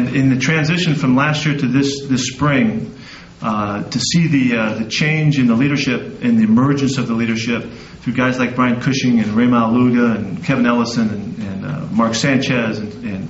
And in the transition from last year to this spring, to see the change in the leadership and the emergence of the leadership through guys like Brian Cushing and Raymond Aluga and Kevin Ellison and Mark Sanchez and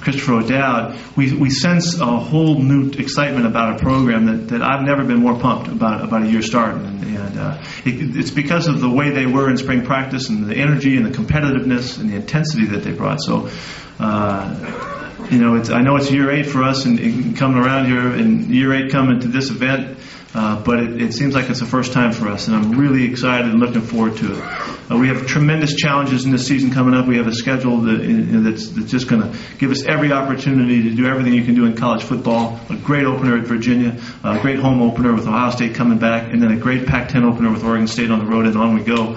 Christopher O'Dowd, we sense a whole new excitement about a program that I've never been more pumped about a year starting. And it's because of the way they were in spring practice and the energy and the competitiveness and the intensity that they brought. So, I know it's year 8 for us and coming around here, and year 8 coming to this event, but it seems like it's the first time for us, and I'm really excited and looking forward to it. We have tremendous challenges in this season coming up. We have a schedule that's just going to give us every opportunity to do everything you can do in college football. A great opener at Virginia, a great home opener with Ohio State coming back, and then a great Pac-10 opener with Oregon State on the road, and on we go.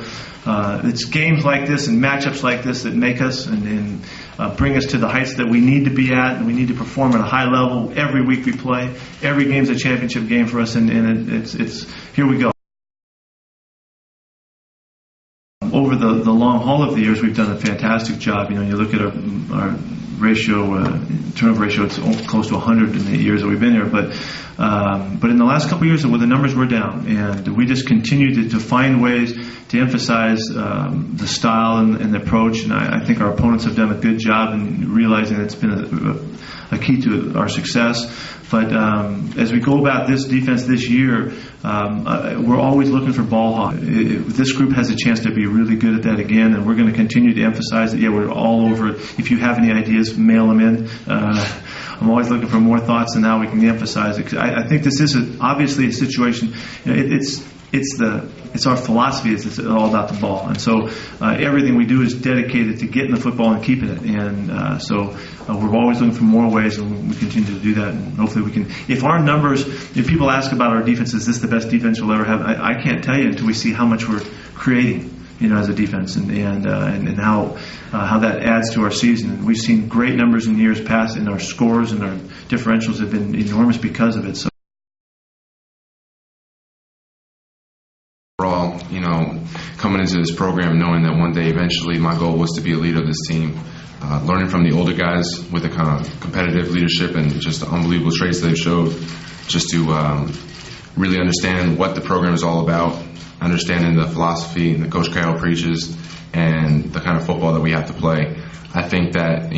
It's games like this and matchups like this that make us and bring us to the heights that we need to be at, and we need to perform at a high level every week we play. Every game's a championship game for us, and it's here we go. Over the long haul of the years, we've done a fantastic job. You look at our ratio, turnover ratio, it's close to 100 in the years that we've been here. But in the last couple of years, the numbers were down, and we just continue to find ways to emphasize the style and the approach. And I think our opponents have done a good job in realizing that it's been a key to our success. But as we go about this defense this year, we're always looking for ball hawk. This group has a chance to be really good at that again, and we're going to continue to emphasize that. Yeah, we're all over it. If you have any ideas, mail them in. I'm always looking for more thoughts and how we can emphasize it. I think this is obviously a situation. It's our philosophy. It's all about the ball, and so everything we do is dedicated to getting the football and keeping it. And so we're always looking for more ways, and we continue to do that. And hopefully we can. If our numbers, if people ask about our defense, is this the best defense we'll ever have? I can't tell you until we see how much we're creating, as a defense, and how that adds to our season. And we've seen great numbers in years past, and our scores and our differentials have been enormous because of it. So. Overall, coming into this program, knowing that one day eventually my goal was to be a leader of this team, learning from the older guys with the kind of competitive leadership and just the unbelievable traits they've showed, just to really understand what the program is all about, understanding the philosophy that Coach Carroll preaches and the kind of football that we have to play. I think that,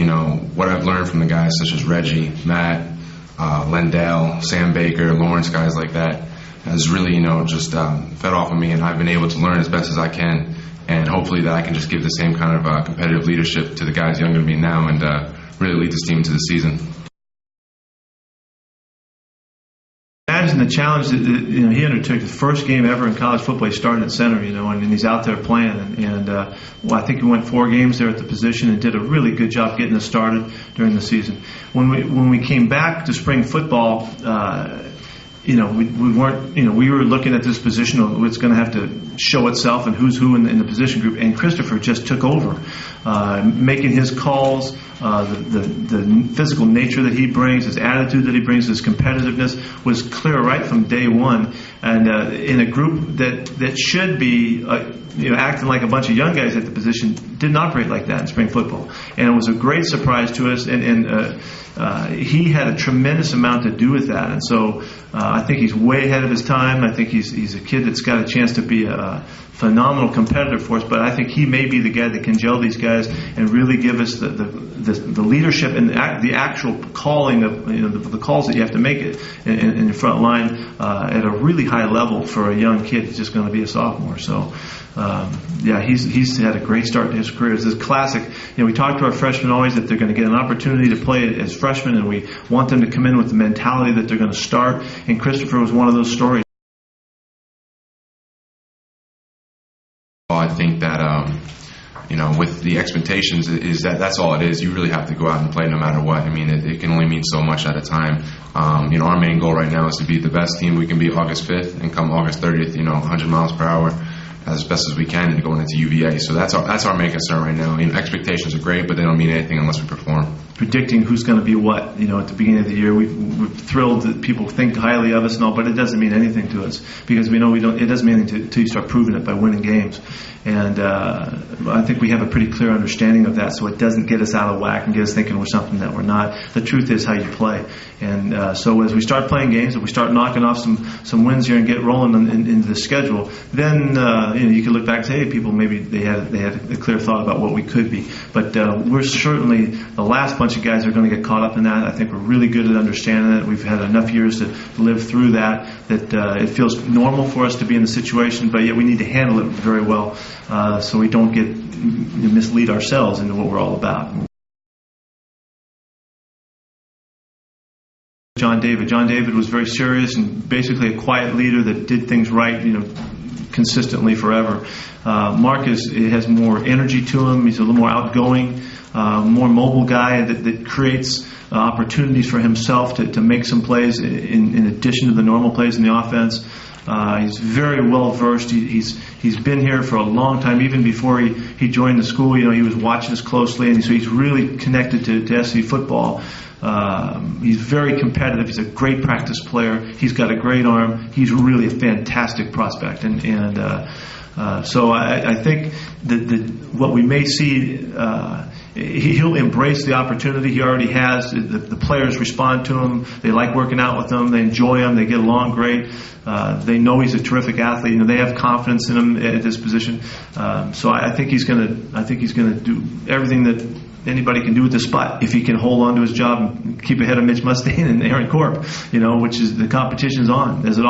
what I've learned from the guys such as Reggie, Matt, Lendell, Sam Baker, Lawrence, guys like that, has really, just fed off of me, and I've been able to learn as best as I can, and hopefully that I can just give the same kind of competitive leadership to the guys younger than me now, and really lead this team into the season. Imagine the challenge that he undertook. The first game ever in college football, he started at center, and he's out there playing. And I think he went 4 games there at the position and did a really good job getting us started during the season. When we came back to spring football, we weren't, we were looking at this position of it's going to have to show itself and who's who in the position group, and Christopher just took over, making his calls, the physical nature that he brings, his attitude that he brings, his competitiveness was clear right from day one, and in a group that should be acting like a bunch of young guys at the position, didn't operate like that in spring football, and it was a great surprise to us, and he had a tremendous amount to do with that, and so I think he's way ahead of his time. I think he's a kid that's got a chance to be a phenomenal competitor for us, but I think he may be the guy that can gel these guys and really give us the leadership and the actual calling of the calls that you have to make it in the front line at a really high level for a young kid who's just going to be a sophomore. So he's had a great start to his career. It's this classic. We talk to our freshmen always that they're going to get an opportunity to play as freshmen, and we want them to come in with the mentality that they're going to start. And Christopher was one of those stories. I think that with the expectations is that's all it is. You really have to go out and play no matter what. I mean, it can only mean so much at a time. Our main goal right now is to be the best team we can be August 5th, and come August 30th, 100 miles per hour as best as we can going into UVA. So that's our main concern right now. Expectations are great, but they don't mean anything unless we perform. predicting who's going to be what, at the beginning of the year. We're thrilled that people think highly of us and all, but it doesn't mean anything to us because we know it doesn't mean anything until you start proving it by winning games. And I think we have a pretty clear understanding of that, so it doesn't get us out of whack and get us thinking we're something that we're not. The truth is how you play. And so as we start playing games, if we start knocking off some wins here and get rolling into the schedule, then you can look back and say, hey, people maybe they had a clear thought about what we could be. But we're certainly the last bunch of guys are going to get caught up in that. I think we're really good at understanding it. We've had enough years to live through that it feels normal for us to be in the situation, but yet we need to handle it very well so we don't mislead ourselves into what we're all about. John David was very serious and basically a quiet leader that did things right, consistently forever. Mark has more energy to him. He's a little more outgoing, more mobile guy that creates opportunities for himself to make some plays in addition to the normal plays in the offense. He's very well versed. He's been here for a long time, even before he joined the school. He was watching us closely, and so he's really connected to SC football. He's very competitive. He's a great practice player. He's got a great arm. He's really a fantastic prospect, and so I think that what we may see. He'll embrace the opportunity he already has. The players respond to him. They like working out with him. They enjoy him. They get along great. They know he's a terrific athlete. They have confidence in him at this position. So I think he's going to do everything that anybody can do at this spot if he can hold on to his job and keep ahead of Mitch Mustaine and Aaron Corp. Which is the competition's on. As it